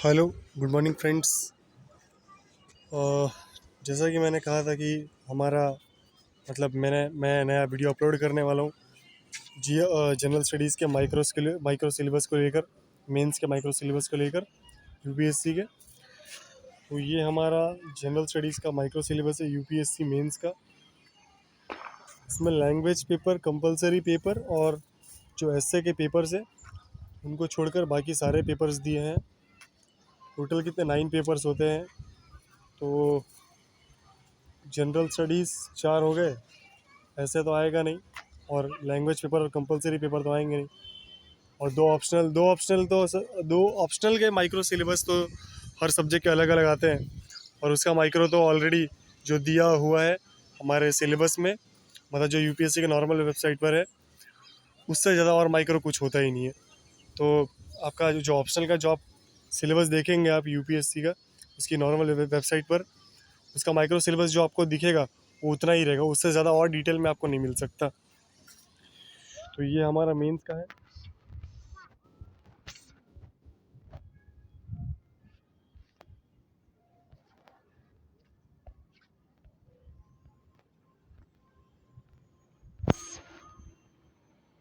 Hello, good morning friends. जैसा कि मैंने कहा था कि हमारा मैं नया वीडियो अपलोड करने वाला हूँ जी। जनरल स्टडीज़ के माइक्रो सिलेबस को लेकर, मेंस के माइक्रो सिलेबस को लेकर यूपीएससी के। तो ये हमारा जनरल स्टडीज़ का माइक्रो सिलेबस है यूपीएससी मेंस का। इसमें लैंग्वेज पेपर, कंपलसरी पेपर और जो एसए के पेपर्स हैं उनको छोड़कर बाकी सारे पेपर्स दिए हैं। टोटल कितने 9 पेपर्स होते हैं। तो जनरल स्टडीज़ 4 हो गए, ऐसे तो आएगा नहीं, और लैंग्वेज पेपर और कंपलसरी पेपर तो आएंगे नहीं, और दो ऑप्शनल के माइक्रो सिलेबस तो हर सब्जेक्ट के अलग अलग आते हैं, और उसका माइक्रो तो ऑलरेडी जो दिया हुआ है हमारे सिलेबस में, मतलब जो यूपीएससी के नॉर्मल वेबसाइट पर है, उससे ज़्यादा और माइक्रो कुछ होता ही नहीं है। तो आपका जो ऑप्शनल का जो आप सिलेबस देखेंगे आप यूपीएससी का, उसकी नॉर्मल वेबसाइट पर, उसका माइक्रो सिलेबस जो आपको दिखेगा वो उतना ही रहेगा, उससे ज़्यादा और डिटेल में आपको नहीं मिल सकता। तो ये हमारा मेंस का है।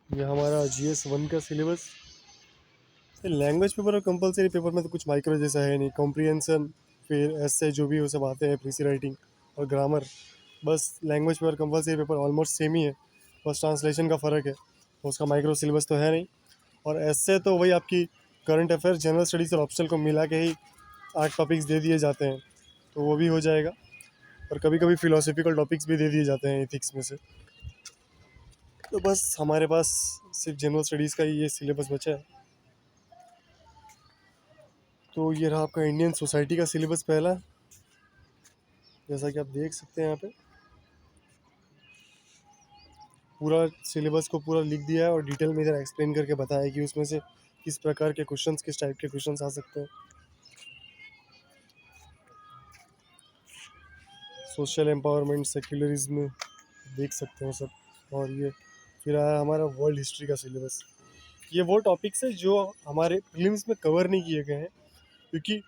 ये हमारा जीएस 1 का सिलेबस। लैंग्वेज पेपर और कंपलसरी पेपर में तो कुछ माइक्रो जैसा है नहीं। कॉम्प्रिहेंशन, फिर ऐसे जो भी वो सब आते हैं, प्रीसी राइटिंग और ग्रामर, बस language paper compulsory paper almost same ही है, बस ट्रांसलेशन का फ़र्क है। तो उसका माइक्रो सिलेबस तो है नहीं। और ऐसे तो वही आपकी करंट अफेयर, जनरल स्टडीज़ और ऑप्शनल को मिला के ही 8 टॉपिक्स दे दिए जाते हैं, तो वो भी हो जाएगा। और कभी कभी फिलोसफिकल टॉपिक्स भी दे दिए जाते हैं एथिक्स में से। तो बस हमारे पास सिर्फ जनरल स्टडीज़ का ही ये सिलेबस बचा है। तो ये रहा आपका इंडियन सोसाइटी का सिलेबस पहला, जैसा कि आप देख सकते हैं यहाँ पे पूरा सिलेबस को पूरा लिख दिया है, और डिटेल में इधर एक्सप्लेन करके बताया है कि उसमें से किस प्रकार के क्वेश्चंस, किस टाइप के क्वेश्चंस आ सकते हैं। सोशल एम्पावरमेंट, सेक्युलरिज्म देख सकते हैं सब। और ये फिर आया हमारा वर्ल्ड हिस्ट्री का सिलेबस। ये वो टॉपिक्स है जो हमारे प्रीलिम्स में कवर नहीं किए गए हैं, क्योंकि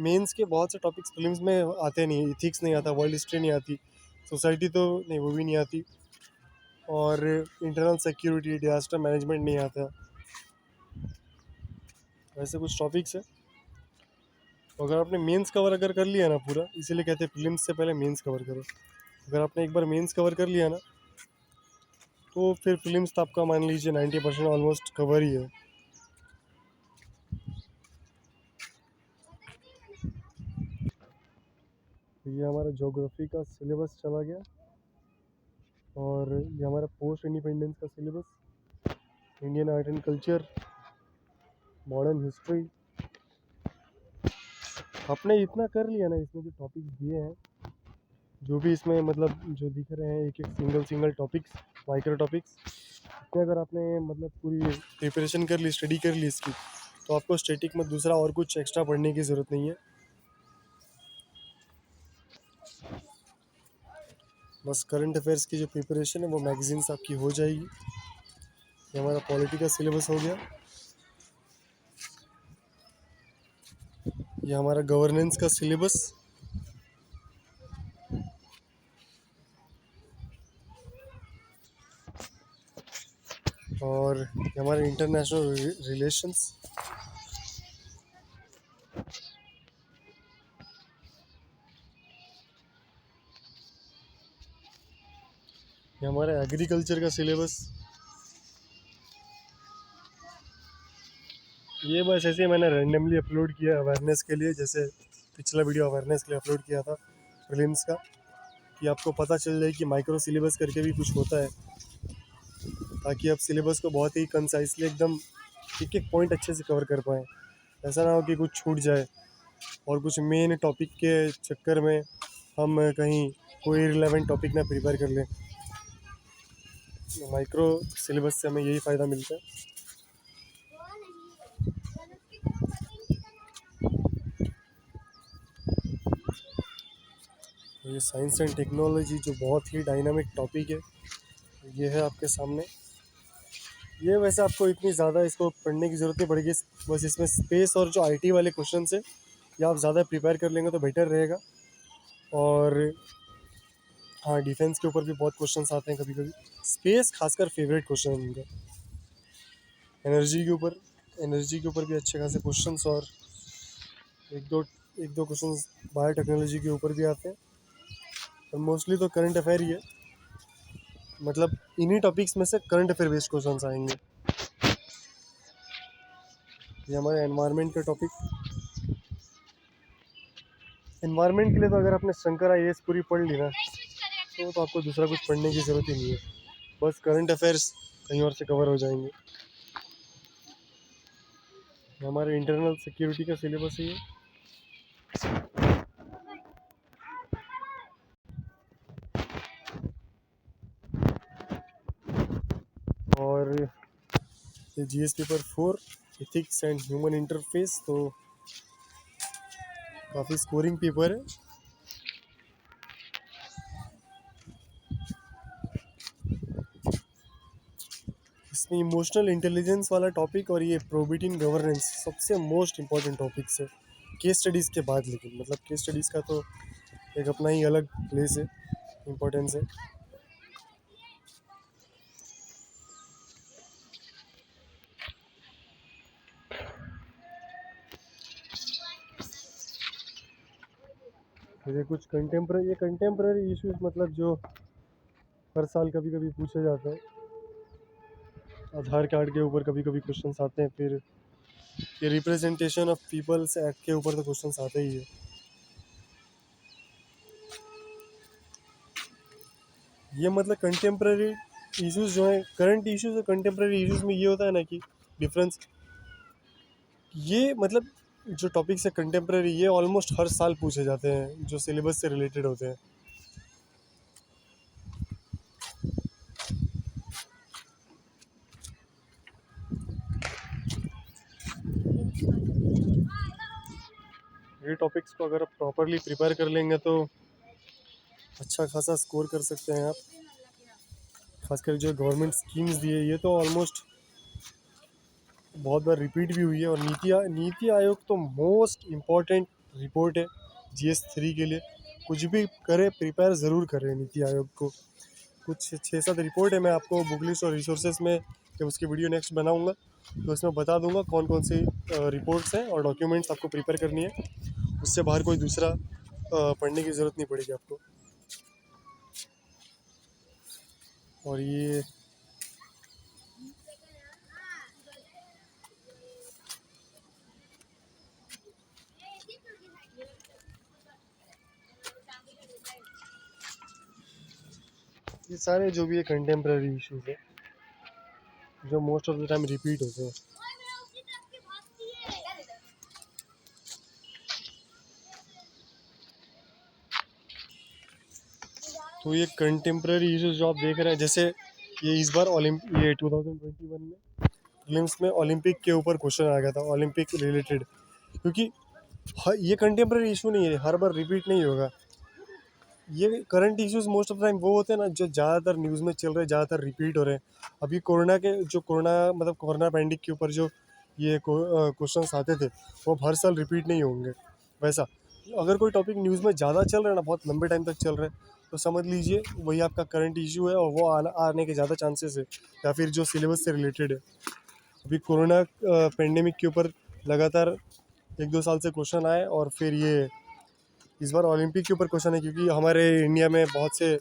मेंस के बहुत से टॉपिक्स प्रीलिम्स में आते नहीं। इथिक्स नहीं आता, वर्ल्ड हिस्ट्री नहीं आती, सोसाइटी तो नहीं, वो भी नहीं आती, और इंटरनल सिक्योरिटी, डिजास्टर मैनेजमेंट नहीं आता। ऐसे कुछ टॉपिक्स है। तो अगर आपने मेंस कवर अगर कर लिया ना पूरा, इसीलिए कहते हैं प्रीलिम्स से पहले मेंस कवर करो। अगर आपने एक बार मेंस कवर कर लिया ना, तो फिर प्रीलिम्स तो आपका मान लीजिए 90% ऑलमोस्ट कवर ही है। तो ये हमारा ज्योग्राफी का सिलेबस चला गया, और ये हमारा पोस्ट इंडिपेंडेंस का syllabus, Indian art and culture, modern history. आपने इतना कर लिया ना, इसमें जो टॉपिक्स दिए हैं, जो भी इसमें मतलब जो दिख रहे हैं, एक एक single single topics, micro topics, इसमें अगर आपने मतलब पूरी प्रिपरेशन कर ली, स्टडी कर ली इसकी, तो आपको स्टैटिक में दूसरा और कुछ एक्स्ट्रा पढ़ने की ज़रूरत नहीं है। बस करंट अफेयर्स की जो प्रिपरेशन है वो मैगजीन्स आपकी हो जाएगी। ये हमारा पॉलिटी का सिलेबस हो गया। ये हमारा गवर्नेंस का सिलेबस, और ये हमारे इंटरनेशनल रिलेशंस। ये हमारा एग्रीकल्चर का सिलेबस। ये बस ऐसे ही मैंने रैंडमली अपलोड किया अवेयरनेस के लिए, जैसे पिछला वीडियो अवेयरनेस के लिए अपलोड किया था प्रीलिम्स का, कि आपको पता चल जाए कि माइक्रो सिलेबस करके भी कुछ होता है, ताकि आप सिलेबस को बहुत ही कंसाइसली एकदम एक एक पॉइंट अच्छे से कवर कर पाएँ। ऐसा ना हो कि कुछ छूट जाए, और कुछ मेन टॉपिक के चक्कर में हम कहीं कोई रिलेवेंट टॉपिक ना प्रिपेयर कर लें। माइक्रो सिलेबस से हमें यही फ़ायदा मिलता है। ये साइंस एंड टेक्नोलॉजी जो बहुत ही डायनामिक टॉपिक है, ये है आपके सामने। ये वैसे आपको इतनी ज़्यादा इसको पढ़ने की ज़रूरत नहीं पड़ेगी, बस इसमें स्पेस और जो आईटी वाले क्वेश्चन है ये आप ज़्यादा प्रिपेयर कर लेंगे तो बेटर रहेगा। और हाँ, डिफेंस के ऊपर भी बहुत क्वेश्चंस आते हैं कभी कभी, स्पेस खासकर फेवरेट क्वेश्चन है उनका। एनर्जी के ऊपर भी अच्छे खासे क्वेश्चंस, और एक दो क्वेश्चंस बायो टेक्नोलॉजी के ऊपर भी आते हैं, और मोस्टली तो करंट अफेयर ही है, मतलब इन्हीं टॉपिक्स में से करंट अफेयर बेस्ड क्वेश्चंस आएंगे। ये हमारे एनवायरनमेंट का टॉपिक। एनवायरनमेंट के लिए तो अगर आपने शंकर आईएएस पूरी पढ़ ली ना, तो आपको दूसरा कुछ पढ़ने की ज़रूरत ही नहीं है, बस करंट अफेयर्स कहीं और से कवर हो जाएंगे। हमारे इंटरनल सिक्योरिटी का सिलेबस ही है। और ये GS paper 4 ethics and human interface, तो काफ़ी स्कोरिंग पेपर है। इसमें इमोशनल इंटेलिजेंस वाला टॉपिक और ये प्रोबिटी इन गवर्नेंस सबसे मोस्ट इम्पॉर्टेंट टॉपिक्स है केस स्टडीज़ के बाद, लेकिन मतलब केस स्टडीज़ का तो एक अपना ही अलग प्लेस है, इम्पोर्टेंस है। फिर ये कुछ कंटेम्प्रेरी इश्यूज, मतलब जो हर साल कभी कभी पूछे जाते हैं। आधार कार्ड के ऊपर कभी कभी क्वेश्चंस आते हैं, फिर ये रिप्रेजेंटेशन ऑफ पीपल्स एक्ट के ऊपर तो क्वेश्चंस आते ही है। ये मतलब कंटेम्प्रेरी इश्यूज जो है, करंट इश्यूज और कंटेम्प्रेरी इश्यूज में ये होता है ना कि डिफरेंस, ये मतलब जो टॉपिक्स है कंटेम्प्रेरी, ये ऑलमोस्ट हर साल पूछे जाते हैं जो सिलेबस से रिलेटेड होते हैं। ये टॉपिक्स को अगर आप प्रॉपरली प्रिपेयर कर लेंगे तो अच्छा खासा स्कोर कर सकते हैं आप। खासकर जो गवर्नमेंट स्कीम्स दी है ये तो ऑलमोस्ट बहुत बार रिपीट भी हुई है। और नीति आयोग तो मोस्ट इम्पॉर्टेंट रिपोर्ट है GS3 के लिए। कुछ भी करे प्रिपेयर ज़रूर करें नीति आयोग को। कुछ 6-7 रिपोर्ट है, मैं आपको बुक लिस्ट और रिसोर्सेज में जब उसकी वीडियो नेक्स्ट बनाऊंगा तो उसमें बता दूंगा कौन कौन सी रिपोर्ट्स हैं और डॉक्यूमेंट्स आपको प्रिपेयर करनी है। उससे बाहर कोई दूसरा पढ़ने की ज़रूरत नहीं पड़ेगी आपको। और ये सारे जो भी है कंटेम्प्रेरी इश्यूज है जो most of the time repeat होते हैं। तो ये कंटेम्प्रेरी इश्यूज जो आप देख रहे हैं, जैसे ये इस बार ये 2021 में प्रीलिम्स में ओलंपिक के ऊपर क्वेश्चन आ गया था, ओलंपिक रिलेटेड। क्योंकि ये कंटेम्प्रेरी इशू नहीं है, हर बार रिपीट नहीं होगा। ये current issues most of time वो होते हैं ना जो ज़्यादातर न्यूज़ में चल रहे हैं, ज़्यादातर रिपीट हो रहे हैं। अभी कोरोना पैंडेमिक के ऊपर जो ये क्वेश्चंस आते थे वो हर साल रिपीट नहीं होंगे। वैसा अगर कोई टॉपिक न्यूज़ में ज़्यादा चल रहा है ना, बहुत लंबे टाइम तक चल रहा है, तो समझ लीजिए वही आपका करंट इशू है और वो आने के ज़्यादा चांसेस है, या फिर जो सिलेबस से रिलेटेड है। अभी कोरोना पेंडेमिक के ऊपर लगातार 1-2 साल से क्वेश्चन आए, और फिर ये इस बार ओलंपिक के ऊपर क्वेश्चन है क्योंकि हमारे इंडिया में बहुत से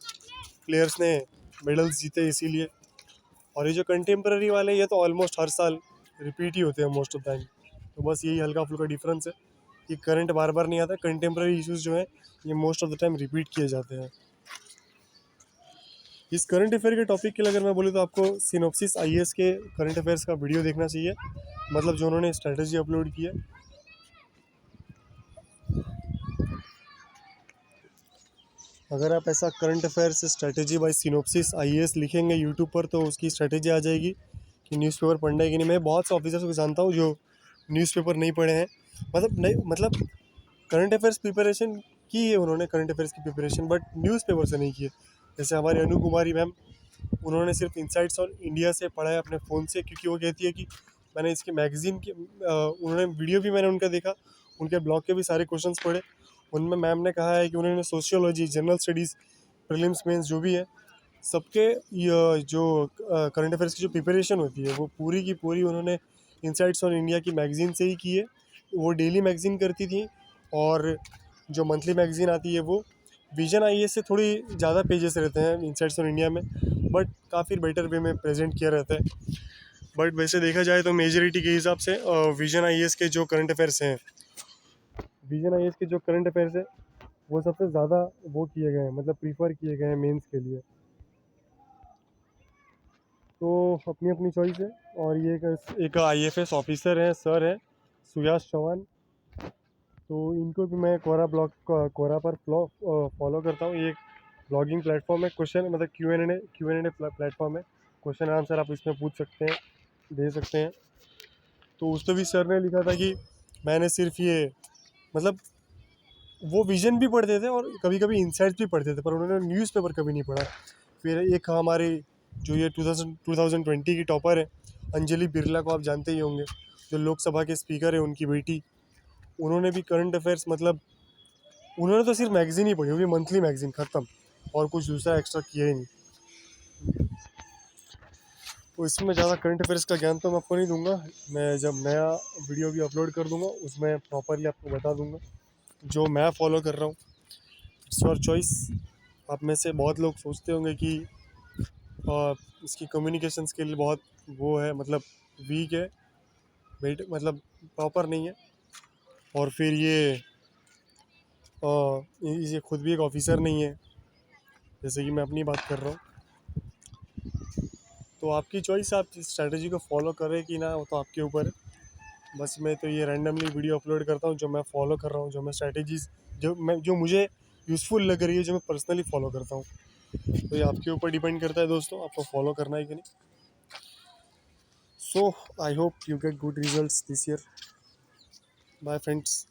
प्लेयर्स ने मेडल्स जीते इसीलिए। और ये जो कंटेम्प्रेरी वाले ये तो ऑलमोस्ट हर साल रिपीट ही होते हैं मोस्ट ऑफ टाइम। तो बस यही हल्का फुल्का डिफरेंस है कि करंट बार बार नहीं आता, कंटेम्प्रेरी इश्यूज जो है ये most of the time repeat किए जाते हैं। इस करंट अफेयर के टॉपिक के लिए अगर मैं बोलूँ तो आपको सिनॉप्सिस आईएएस के करंट अफेयर्स का वीडियो देखना चाहिए, मतलब जो उन्होंने स्ट्रेटजी अपलोड की है। अगर आप ऐसा current affairs strategy by synopsis IAS लिखेंगे यूट्यूब पर तो उसकी स्ट्रेटजी आ जाएगी कि न्यूज़पेपर पढ़ना है कि नहीं। मैं बहुत से ऑफिसर्स को जानता हूँ जो न्यूज़पेपर नहीं पढ़े हैं, मतलब करंट अफेयर्स प्रिपरेशन की है उन्होंने, करंट अफेयर्स की प्रिपरेशन, बट न्यूज़पेपर से नहीं की है। जैसे हमारी अनु कुमारी मैम उन्होंने सिर्फ इनसाइट्स ऑन इंडिया से पढ़ा है अपने फ़ोन से, क्योंकि वो कहती है कि मैंने इसके मैगज़ीन की उन्होंने वीडियो भी मैंने उनका देखा, उनके ब्लॉग के भी सारे क्वेश्चंस पढ़े। उनमें मैम ने कहा है कि उन्होंने sociology, general studies, prelims mains जो भी है, सबके जो करंट अफेयर्स की जो प्रिपरेशन होती है वो पूरी की पूरी उन्होंने इनसाइट्स ऑन इंडिया की मैगज़ीन से ही की है। वो डेली मैगज़ीन करती थी, और जो मंथली मैगज़ीन आती है वो विजन आईएएस से थोड़ी ज़्यादा पेजेस रहते हैं इनसाइट्स ऑन इंडिया में, बट काफ़ी बेटर वे में प्रेजेंट किया रहता है। बट वैसे देखा जाए तो मेजॉरिटी के हिसाब से विजन आईएएस के जो करंट अफेयर्स हैं, विजन आईएएस के जो करंट अफेयर्स है वो सबसे ज़्यादा वो किए गए हैं, मतलब प्रीफर किए गए हैं मेंस के लिए। तो अपनी अपनी चॉइस है। और ये एक आईएफएस ऑफिसर हैं, सर हैं सुयास चौहान, तो इनको भी मैं कोरा पर फॉलो करता हूँ। ये एक ब्लॉगिंग प्लेटफॉर्म है, क्वेश्चन मतलब क्यू एन ए प्लेटफॉर्म है, क्वेश्चन आंसर आप इसमें पूछ सकते हैं, दे सकते हैं। तो उस पर भी सर ने लिखा था कि मैंने सिर्फ ये मतलब वो विजन भी पढ़ते थे और कभी कभी इंसाइट्स भी पढ़ते थे, पर उन्होंने न्यूज़पेपर कभी नहीं पढ़ा। फिर एक हमारे जो ये 2020 की टॉपर है अंजलि बिरला को आप जानते ही होंगे, जो लोकसभा के स्पीकर है, उनकी बेटी, उन्होंने भी करंट अफेयर्स मतलब उन्होंने तो सिर्फ मैगजीन ही पढ़ी होगी, मंथली मैगजीन ख़त्म, और कुछ दूसरा एक्स्ट्रा किया ही नहीं। तो इसमें ज़्यादा करंट अफेयर्स का ज्ञान तो मैं आपको नहीं दूंगा, मैं जब नया वीडियो भी अपलोड कर दूंगा उसमें प्रॉपरली आपको बता दूंगा जो मैं फॉलो कर रहा हूँ। It's your choice. आप में से बहुत लोग सोचते होंगे कि इसकी कम्युनिकेशंस के लिए बहुत वो है, मतलब वीक है, वेट मतलब प्रॉपर नहीं है, और फिर ये खुद भी एक ऑफिसर नहीं है, जैसे कि मैं अपनी बात कर रहा हूँ। तो आपकी चॉइस, आप इस स्ट्रैटेजी को फॉलो करें कि ना, वो तो आपके ऊपर है। बस मैं तो ये रैंडमली वीडियो अपलोड करता हूँ जो मैं फॉलो कर रहा हूँ, जो मैं स्ट्रैटेजीज जो मुझे यूज़फुल लग रही है, जो मैं पर्सनली फॉलो करता हूँ। तो ये आपके ऊपर डिपेंड करता है दोस्तों, आपको फॉलो करना है कि नहीं। So I hope you get good results this year. Bye friends.